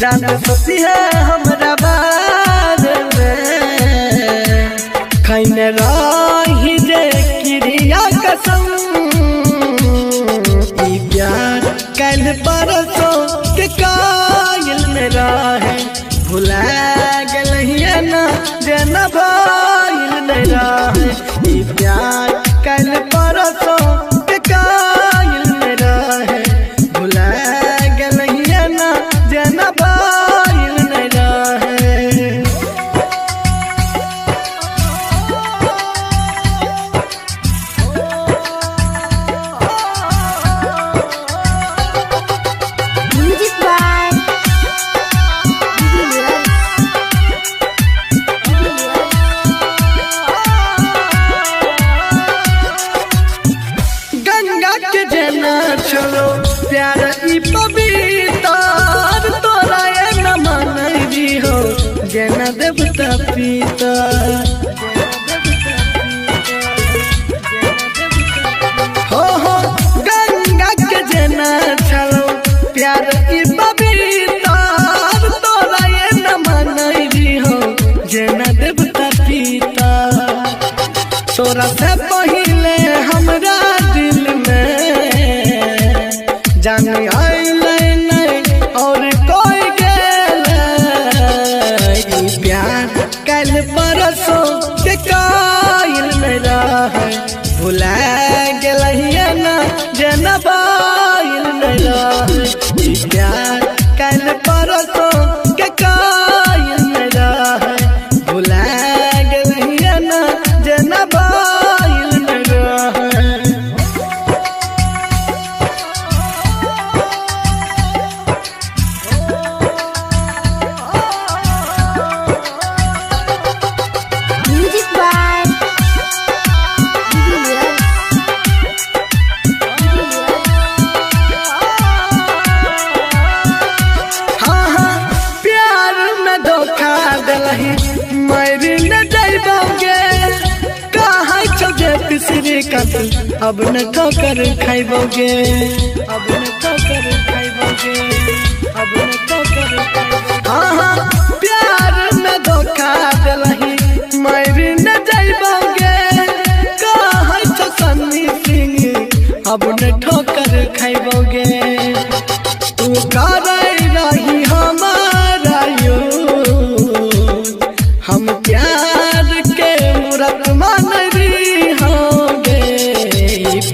जान सोची है हमरा बारे में खैने रही जे क्रिया कसम ई प्यार कल परसों के कायल में रहे भुला गलिए ना जन भाईल में रहे ई प्यार कल परसों के कायल में रहे भुला गलिए ना जन चलो प्यार ई पवित्र तोरा न मानवी हो जना देवता पिता हो गंगा के जना चलो प्यार ई पवित्र तोरा न मानवी हो जना देवता पिता तोरा से पहले हमरा दिल में जाने आइले नहीं और कोई गेले प्यार कल परसों के कायल में रहे भुला गलिए ना जन भाईल में रहे प्यार कल परसों के कायल में रहे भुला गलिए ना जन भाईल में रहे अब न ठोकर खाइबोगे अब न ठोकर खाइबोगे अब न ठोकर हाँ प्यार न धोखा दिलही मारी न जाइबोगे कहाँ छो सन्नी सिंह अब न ठोकर खाइबोगे तू करे रही हमारा यो हम प्यार के मूरत मान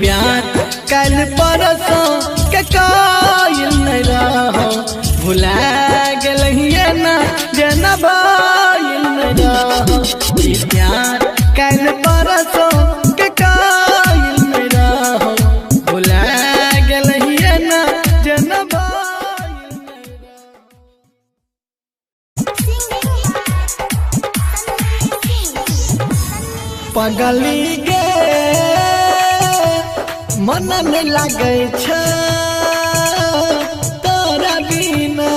प्यार कल परसों के कायल में रहो भुला गलिए ना जन भाईल में रहो प्यार कल परसों के कायल में रहो भुला गलिए ना जन भाईल में रहो पगली गे मन नहीं लगे तोरा बिना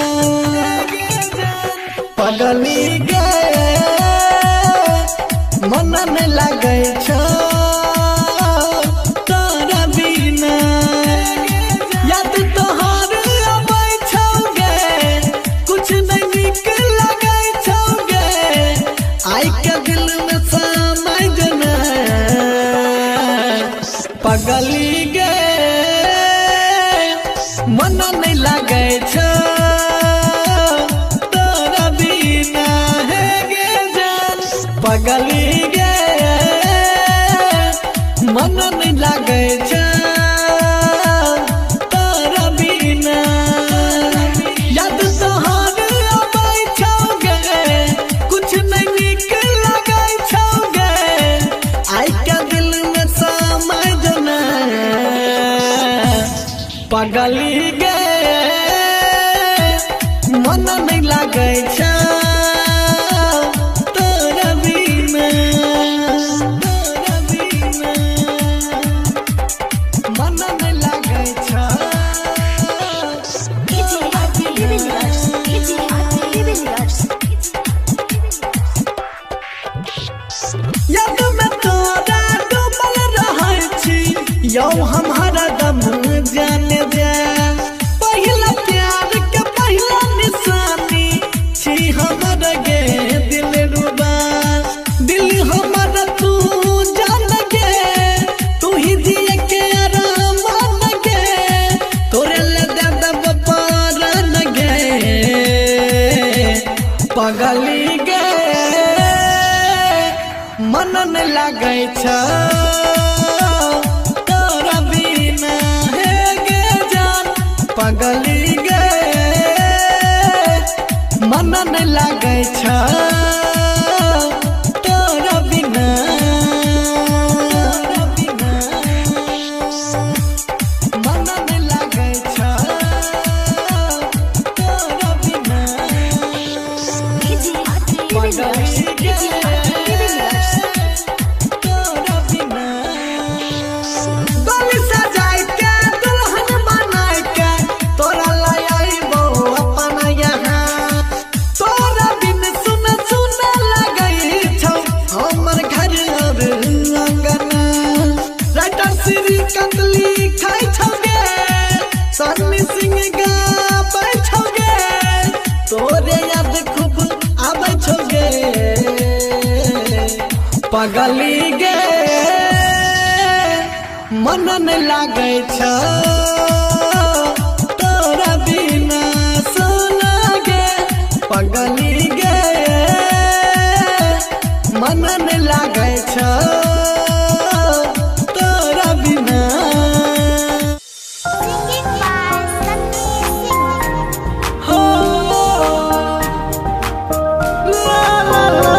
पगली गे मन नहीं लगे तोरा बिना याद तोहार आबै छौगे कुछ नहीं निक लगे छौगे आई के दिल में समझ ना पगली गे मन नहीं लगे तोरा बिना है गे जान पगली गे मन नहीं लगे तोरा बिना याद तोहार आबै छौगे कुछ नहीं निक लगे छौगे आई के दिल में समझ पगली गे मन नहीं लगे तोरा बिना मन नहीं लगे नहीं लागे छ तोरा बिना हे गे जान पगली गे मन नहीं लागे छ तोरा बिना मन नहीं लागे छ तोरा बिना पगली गे तोरा बिना गली सजाए के दुल्हन बनाए के तोरा लाई आइबो अपन यहाँ तोरा बिन सुन सुन लगई छौ हमर घर और अंगना राइटर श्री कंदली खाई छौ गे सन्नी सिंह गाबै छौ गे तोरे याद खूब आबै छौ गे पगली गे मन नहीं लागे छ तोरा बिना सोना गे पगली गे मन नहीं लागे छ तोरा बिना हो ला ला ला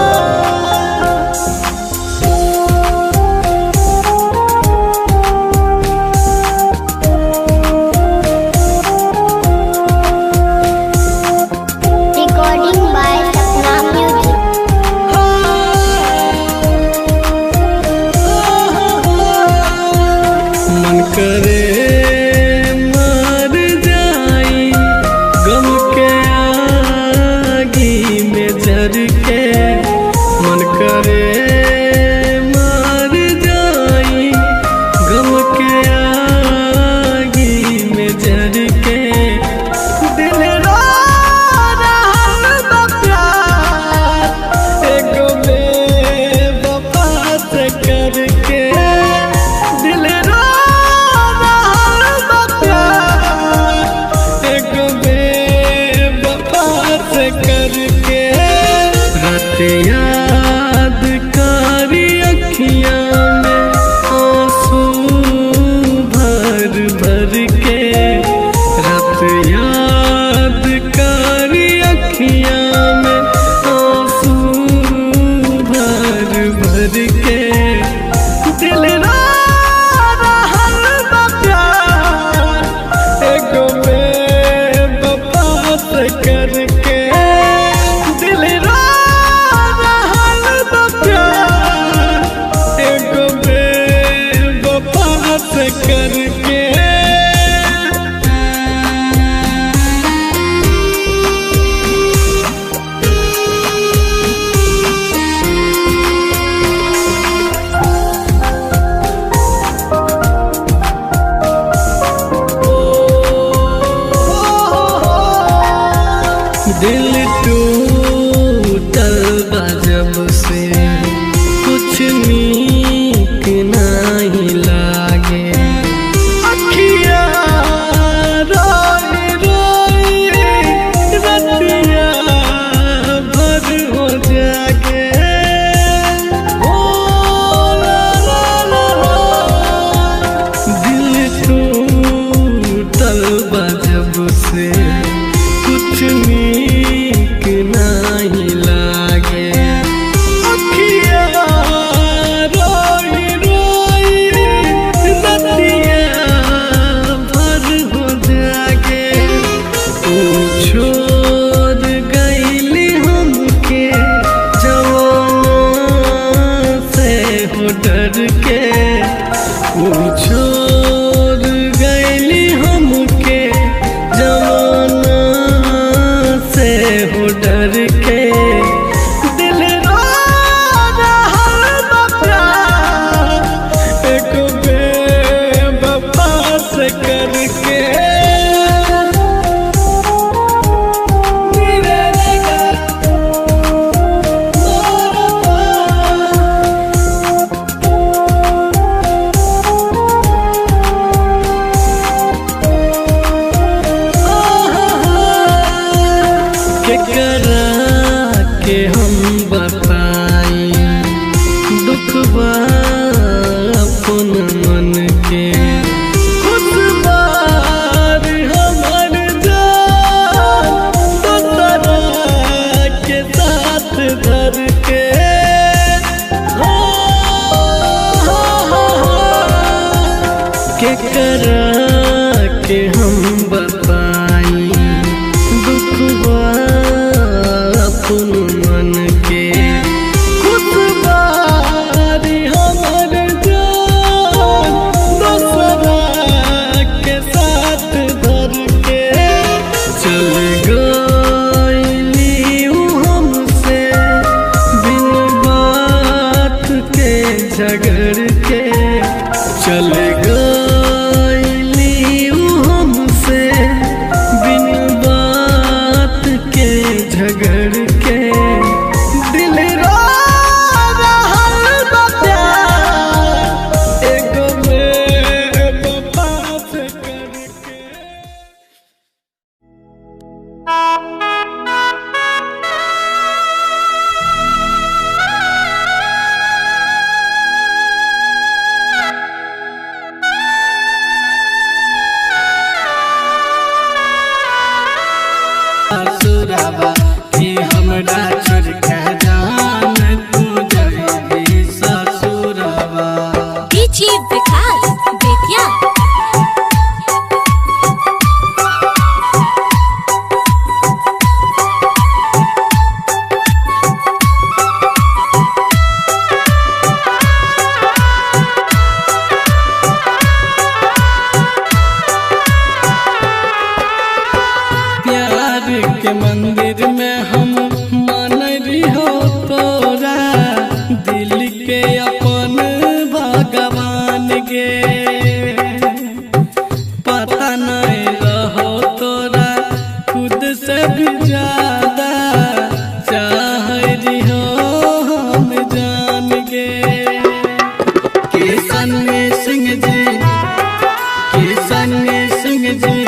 सन्नी सिंह जी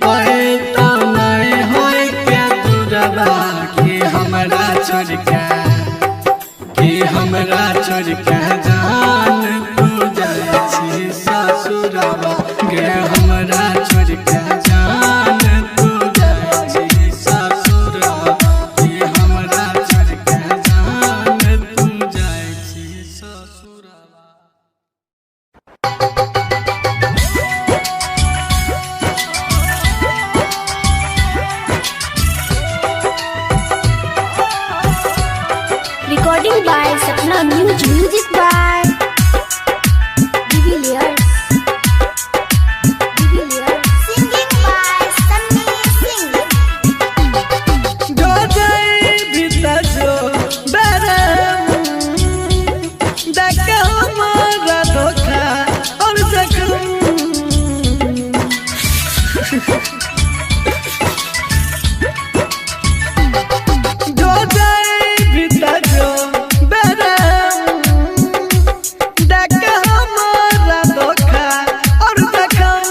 कहता मैं होए क्या दूरबा कि हमरा छोड़ के जान तू जाए छी ससुरबा गे हमरा छोड़ के जान तू जाए छी ससुरबा गे हमरा छोड़ के जान तू जाए छी ससुरबा। Recording by Sapna Music by Divilliers. Singing by Sunny Singh. जो जाए भीतर जो बरम देख हमारा धोखा और जख्म जो जाए भीतर जो बरम देख हमारा धोखा और जख्म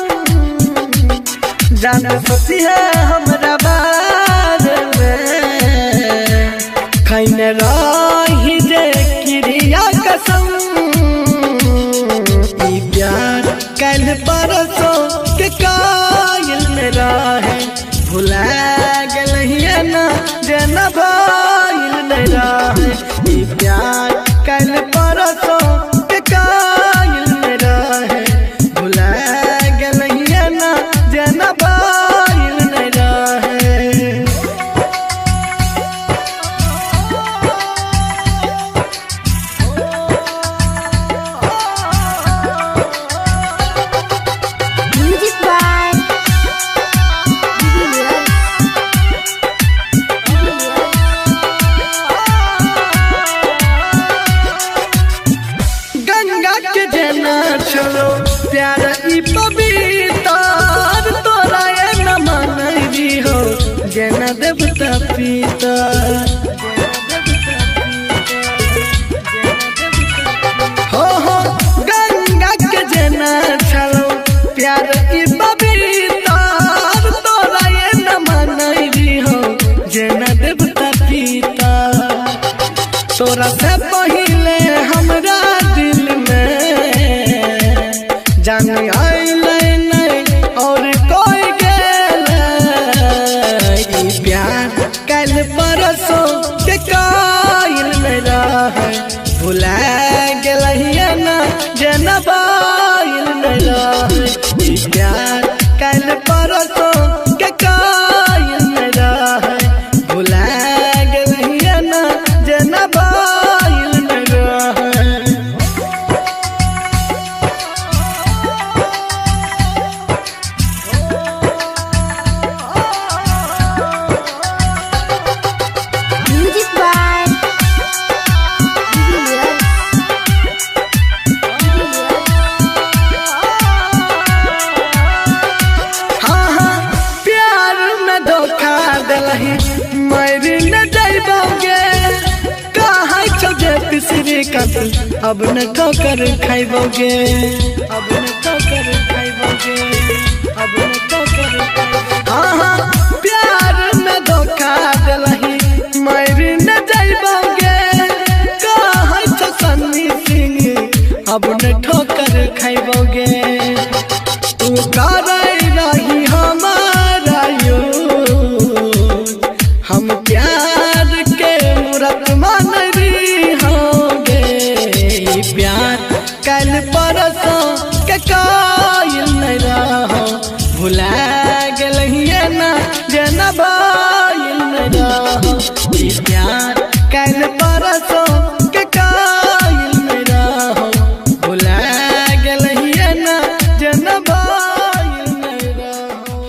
जान सोची है हमरा बारे में खैने रही जे क्रिया कसम ई प्यार कल परसों के कायल में रहे भुला गलहिए ना जन भाईल में रहे ई प्यार कल परसों के कायल में रहे भुला गलहिए ना जन भाईल में रहे। Music by Divilliers. गंगा के जना चलो प्यार ई पवित्र तोरा ये न मनई हो जना देवता पिता हो गंगा के जना चलो प्यार ई पवित्र तोरा ये न मनई हो जना देवता पिता तोरा से पहिले हमरा दिल में जान आइले नहीं और कोई गेले ई प्यार कल परसों के कायल में रहे भुला गेलहिए ना जनबाइल में रहे ई प्यार कल परसों के कायल में रहे भुला गेलहिए ना जनबाइल में रहे। Music by Divilliers. हाँ हाँ प्यार न धोखा दिलही मरी न जाइबोगे कहाँ छोजे पिसरी कत अब न ठोकर खाइबोगे अब न ठोकर खाइबोगे अब न ठोकर हाँ हाँ प्यार न धोखा दिलही मरी न जाइबोगे कहाँ छो सन्नी सिंह अब न ठोकर खाइबोगे तू करे रही हमारा यूज हम प्यार के मूरत मान रही होंगे ई प्यार कल परसों के कायल नहीं रहो भुला गलहिए ना जनबाइल नहीं रहो ई प्यार कल परसों के कायल नहीं रहो भुला गलहिए ना जनबाइल नहीं रहो।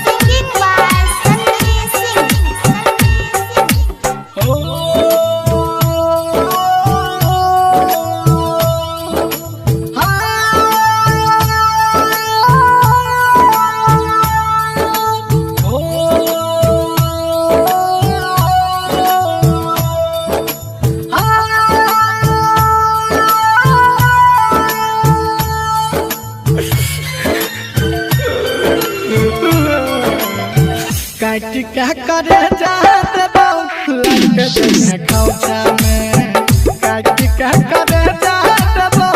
Singing by Sunny Singh. करे जा देबो लग जइहे खौचा में काट के करे जा देबो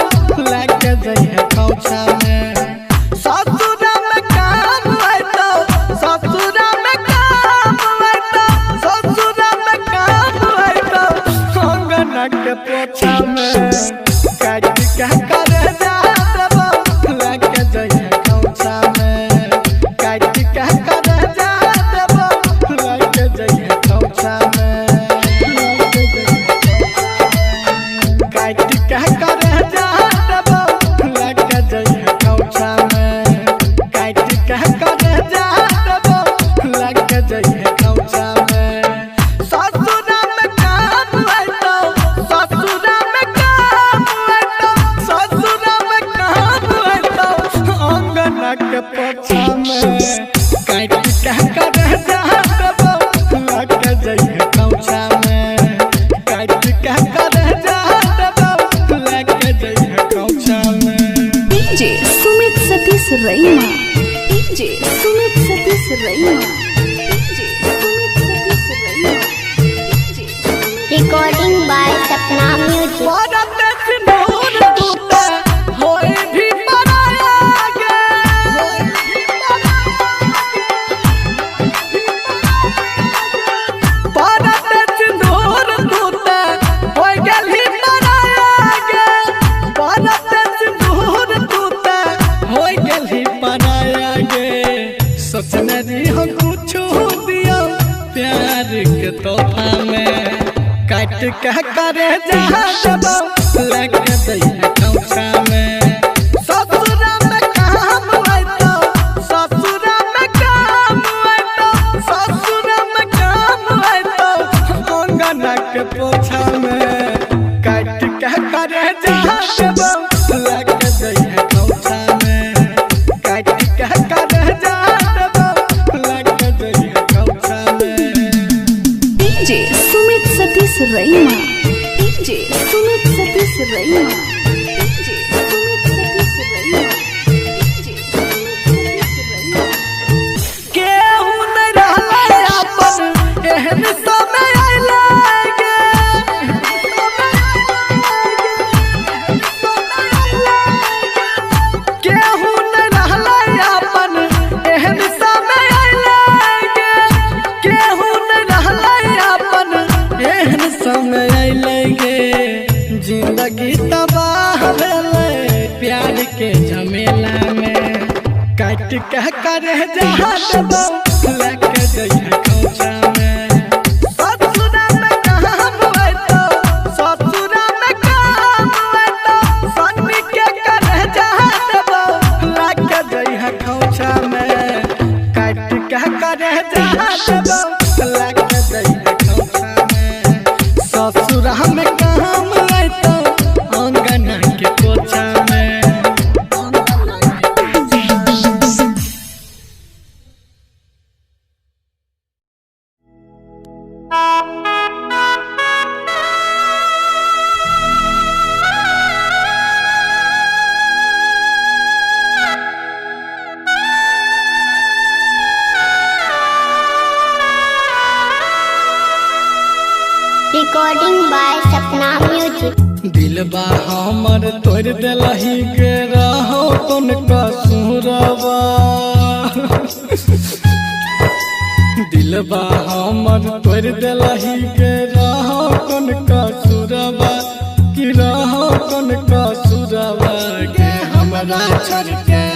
लग जइहे खौचा में ससुरा में काम है तो ससुरा में काम है तो ससुरा में काम है तो अंगना के पोछा में काट के करे जा देबो लग जइहे खौचा में काट के करे जा देबो लग जइहे खौचा में काट के करे जा देबो लग जइहे खौचा में काट के करे जा देबो लग जइहे खौचा में ससुरा में काम है तो ससुरा में काम है तो ससुरा में काम है तो अंगना के पोछा में काट के करे जा देबो लग जइहे खौचा में काट के करे जा देबो लग जइहे खौचा में डीजे सुमित सतीश रैना डीजे सुमित सतीश रैना डीजे सुमित सतीश रैना रिकॉर्डिंग बाय सपना म्यूजिक परत सिंदूर टूटे होए भी पराया गे परत सिंदूर टूटे होए गेली पराया गे परत सिंदूर टूटे होए गेली पराया गे सोचने दी हो कुछ दियो प्यार के तोहफा में काट के करे जा देबो लग जइहे खौचा में ससुरा में काम है तो ससुरा में काम है तो ससुरा में काम है तो अंगना के पोछा में काट के करे जा देबो लग जइहे खौचा में काट के करे जा देबो लग जइहे खौचा में डीजे सुमित सतीश रैना डीजे सुमित सतीश रैना डीजे सुमित सतीश रैना डीजे सुमित सतीश रैना केहू नहीं रहले अपन एहन समय आइले गे केहू नहीं रहले अपन एहन समय आइले गे केहू नहीं रहले अपन एहन समय आइले गे जिंदगी तबाह भेले प्यार के झमेला में काट के करे जा देबो लग जइहे खौचा में ससुरा में काम है तो ससुरा में काम है तो सन्नी के करे जा देबो लग जइहे खौचा में काट के करे जा देबो लग जइहे खौचा में ससुरा में काम है तो अंगना के पोछा में रिकॉर्डिंग बाय सपना म्यूजिक दिलबा हमर तोड़ देलही के रहो कौन कसूरबा दिलबा हमर तोड़ देलही के रहो कौन कसूरबा कि रहो कौन कसूरबा के हमरा छोड़ के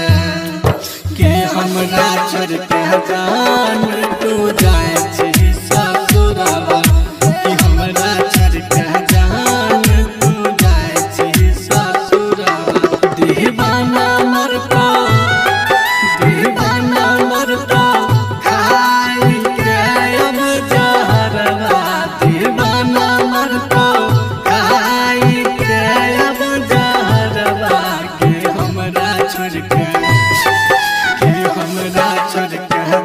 हमरा छोड़ के जान तू जाए छी ससुरबा कि हमरा छोड़ के जान तू जाए छी ससुरबा दीवाना मरता खाई के अब जहरवा दीवाना मरता खाई के अब जहरवा के हमरा छोड़ के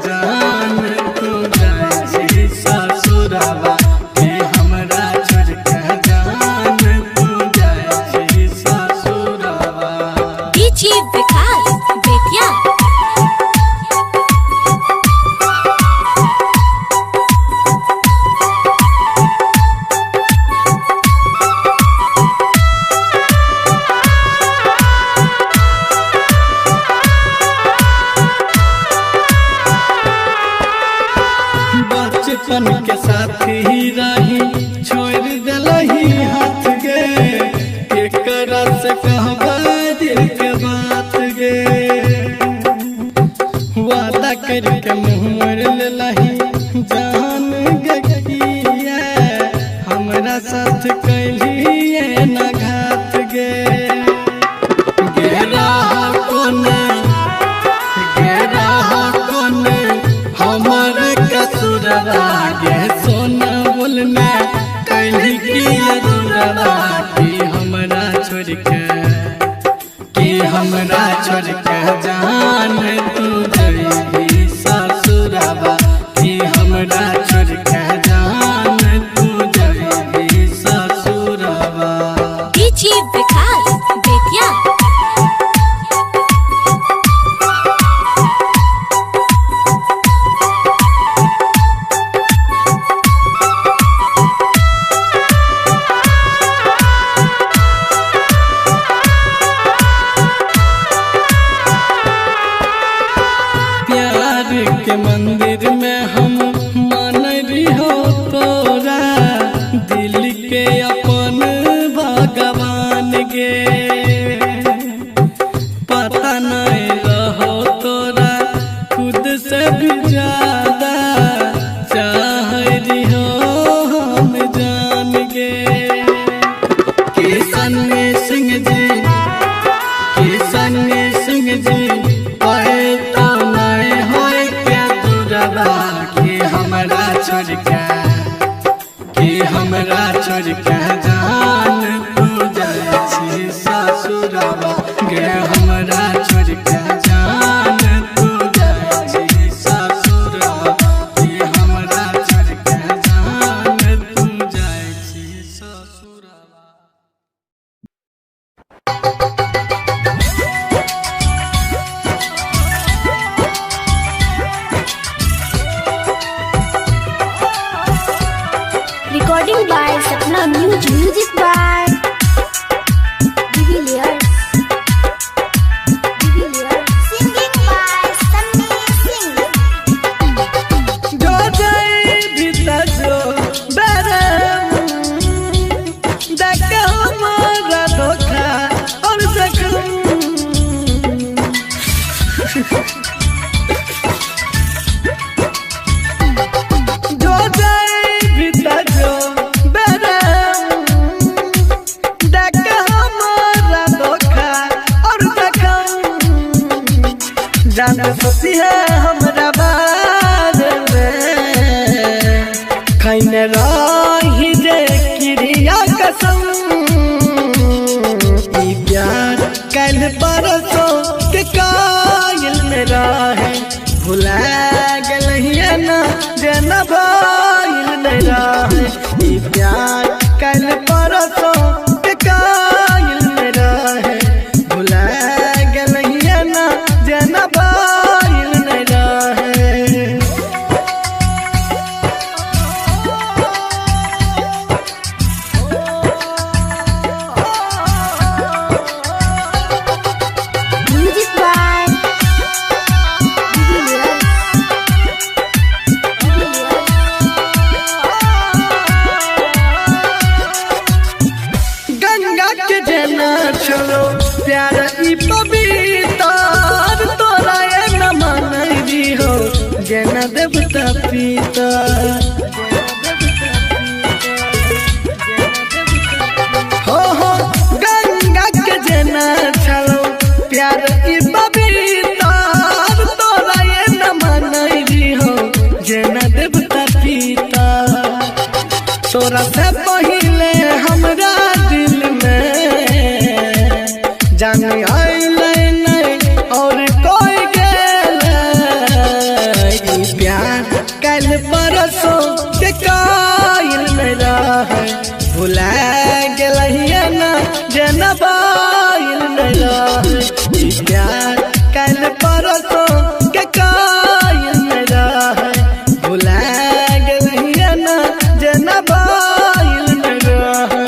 जान तू जाए गे वादा करके मुँह मोड़ लही जान गकिया हमरा साथ कैलिए न घात गे गेरा कोने हमर कसुरवा गे सोना बोलने कैली की अधूरवा कि हमरा छोड़ के जान तू जइबी ससुरवा कि हमरा छोड़ के जान तू जइबी ससुरवा डीजे विकास बेतिया के मंदिर में हम मानरी हो तोरा दिल के अपन भगवान गे पता नहीं रहो तोरा खुद से भी ज्यादा चाहरी हो हम जान गे किशन सिंह जी हमरा छोड़ के जान तू जाइ छी ससुरवा गे हमरा छोड़ के जान तू जाइ छी ससुरवा गे हमरा छोड़ के जान तू जाइ छी ससुरवा Recording by Sapna Music by Divilliers. Singing by Sunny Singh. जो जाए भीतर जो बरम देख हमारा धोखा और जख्म जान सोती है हमरा बारे में खैने रही जे क्रिया कसम ई प्यार कल परसों के कायल में रहे भुला गलिए ना जन भाईल में रहे ई प्यार कल परसों के कायल में रहे भुला गलिए ना जन चलो प्यार ई पवित्र तोरा ये न मानरी हो जेना देवता पिता हो गंगा के जेना चलो प्यार ई पवित्र तोरा ये न मानरी हो जेना देवता पिता तोरा से पहले हमरा दिल में जान आइले नहीं और कोई गेले प्यार कल परसों के कायल में रहे भुला गलिए ना जनबाइल में रहे प्यार कल परसों के कायल में रहे भुला गलिए ना जनबाइल में रहे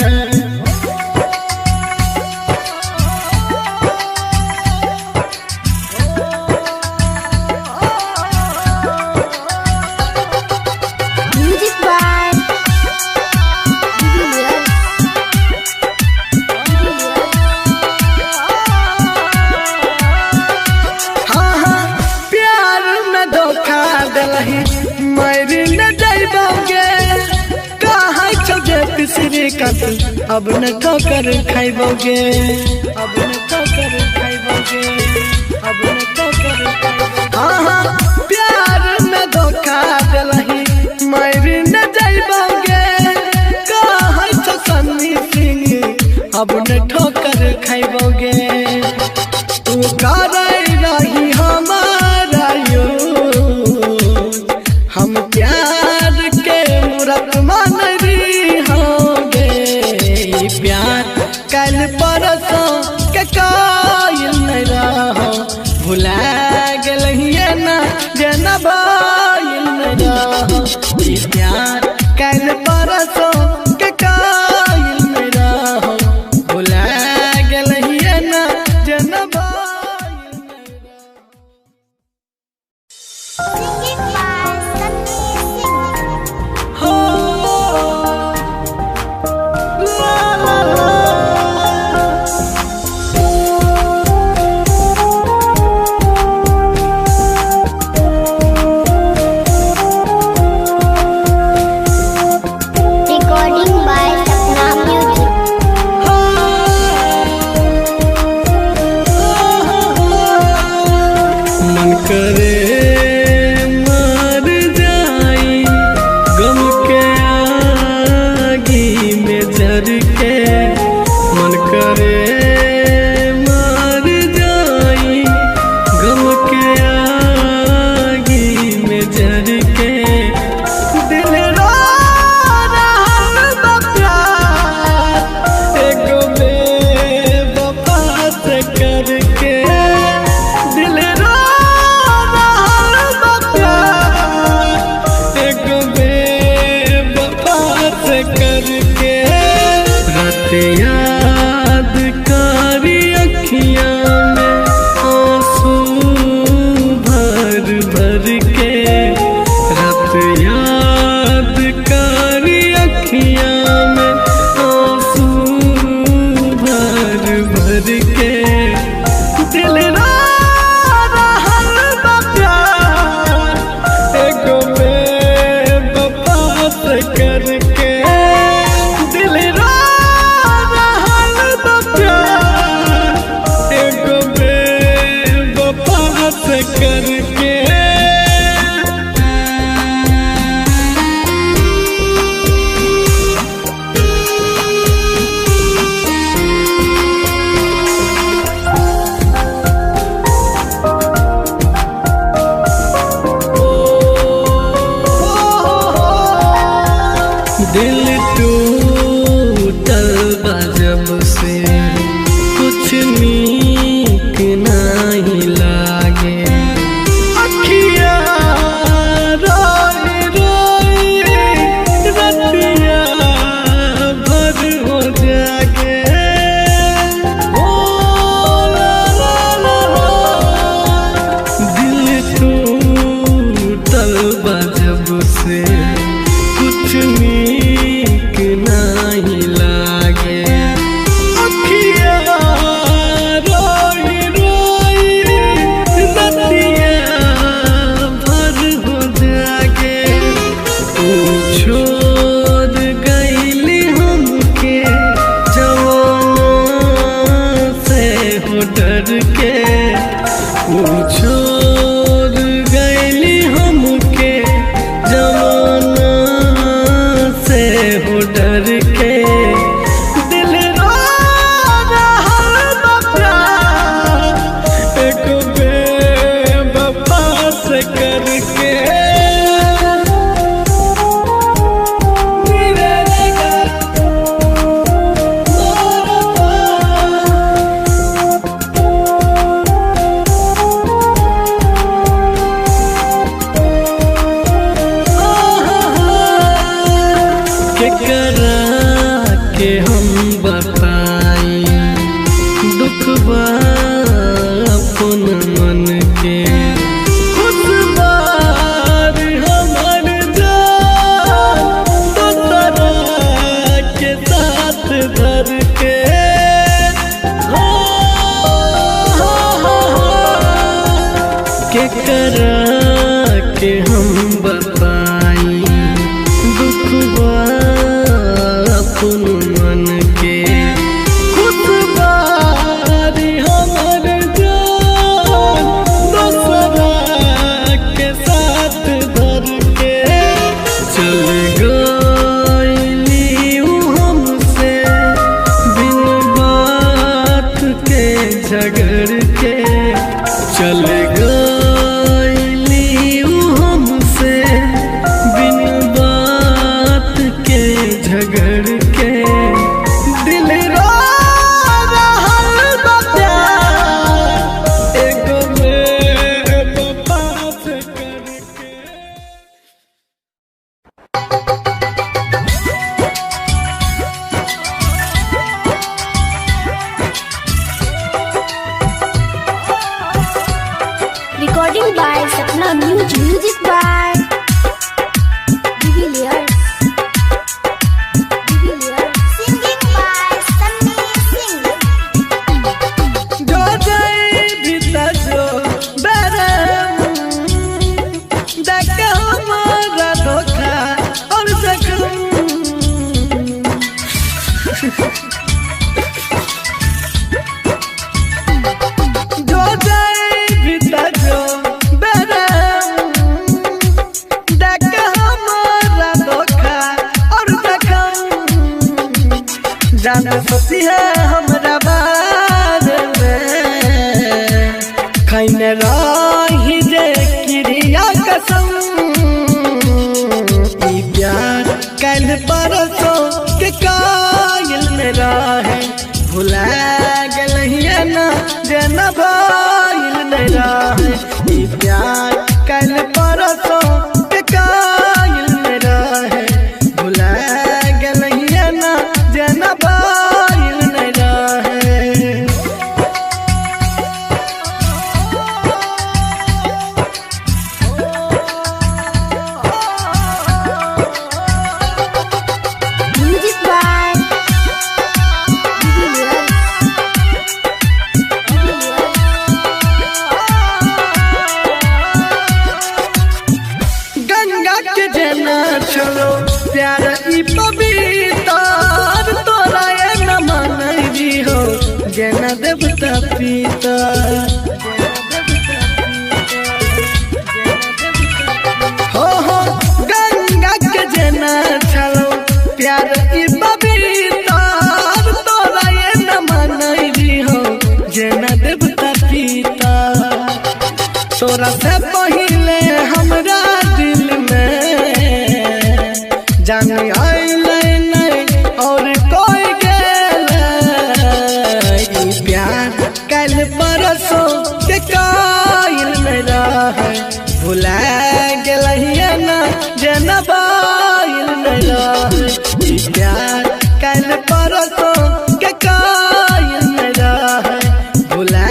Music by श्रीकांत अब न ठोकर खाइबोगे, अब न ठोकर खाइबोगे, अब न ठोकर खाइबोगे। हाँ प्यार में धोखा दिलही मारी न जाइबोगे, कहै छौ सन्नी सिंह अब न ठोकर खाइबोगे। तू करे रही हमारा यूज, हम प्यार के मूरत मान होगे। प्यार कल परसों के कायल नहीं रहो, भुला गलिए ना जना बायल नहीं रहो। प्यार कल परसों के कायल नहीं रहो, भुला गलिए ना जना बायल नहीं रहो। याद कारी अखियां में आंसू भर भर के, रात याद कारी अखियां में आंसू भर भर के। दिल रो रहल बा प्यार एगो बेवफा से करके, दिल रो करके। दिल टूटल बा जब से कुछ नीक नहीं लागे, अखिया रोई रोई रतिया भर हो जागे। ओ ला ला ला ला, दिल टूटल बा जब से कुछ नीक नहीं लागे, अखिया रोई रोई रतिया भर हो जागे। तू छोड़ गईली हमके जवाना से हो डर के, तू छोड़ गईली हमके जवाना से हो डर के। दिल रो रहल बा प्यार एगो बेवफा से करके। केकरा जो जाए भीतर जो बेरे देख हमारा धोखा और जखम जाना सोती है हमरा बारे में खैने रही जे क्रिया कसम ई प्यार कल परसों के कायल में रहे भुला गलहिए ना जे न भइल नहीं रहे ई प्यार कल परसों के कायल में रहे भुला गलहिए ना जे न भइल नहीं रहे। म्यूजिक बाय गंगा के जना छोड़ो प्यार ई पवित्र तोरा ये न मनई हो जना देवता पीता हो गंगा के जना छोड़ो प्यार ई पवित्र तोरा ये न मनई हो जना देवता पीता तोरा से पहिले हमरा दिल में जान आइले नहीं और कोई गेले ई प्यार कल परसों के कायल में रहे भुला गेलहिए ना जना बाइल में रहे ई प्यार कल परसों के कायल में रहे भुला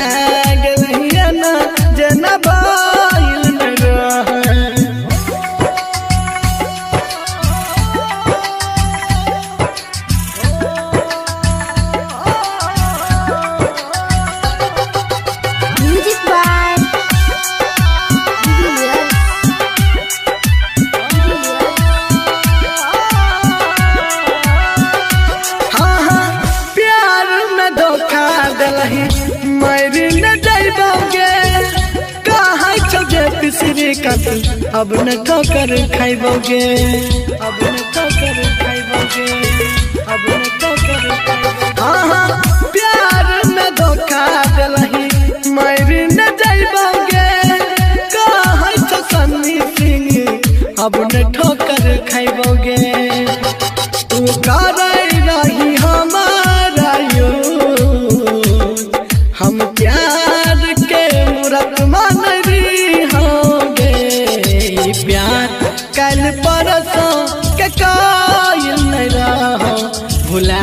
गेलहिए ना जना बाइल में रहे। म्यूजिक बाय हाँ हाँ प्यार में धोखा दिलही मरी न जाइबोगे कहाँ चौजे पिसरी कत अब न ठोकर खाइबोगे अब न ठोकर खाइबोगे अब न ठोकर खाइबोगे। हाँ हाँ प्यार में धोखा दिलही मरी न जाइबोगे कहाँ चौ सन्नी सिंह अब न ठोकर खाइबोगे तू करे रही हमारा यूज हम प्यार के मूरत मान रही होंगे प्यार कल परसों के कायल नहीं रहो भुला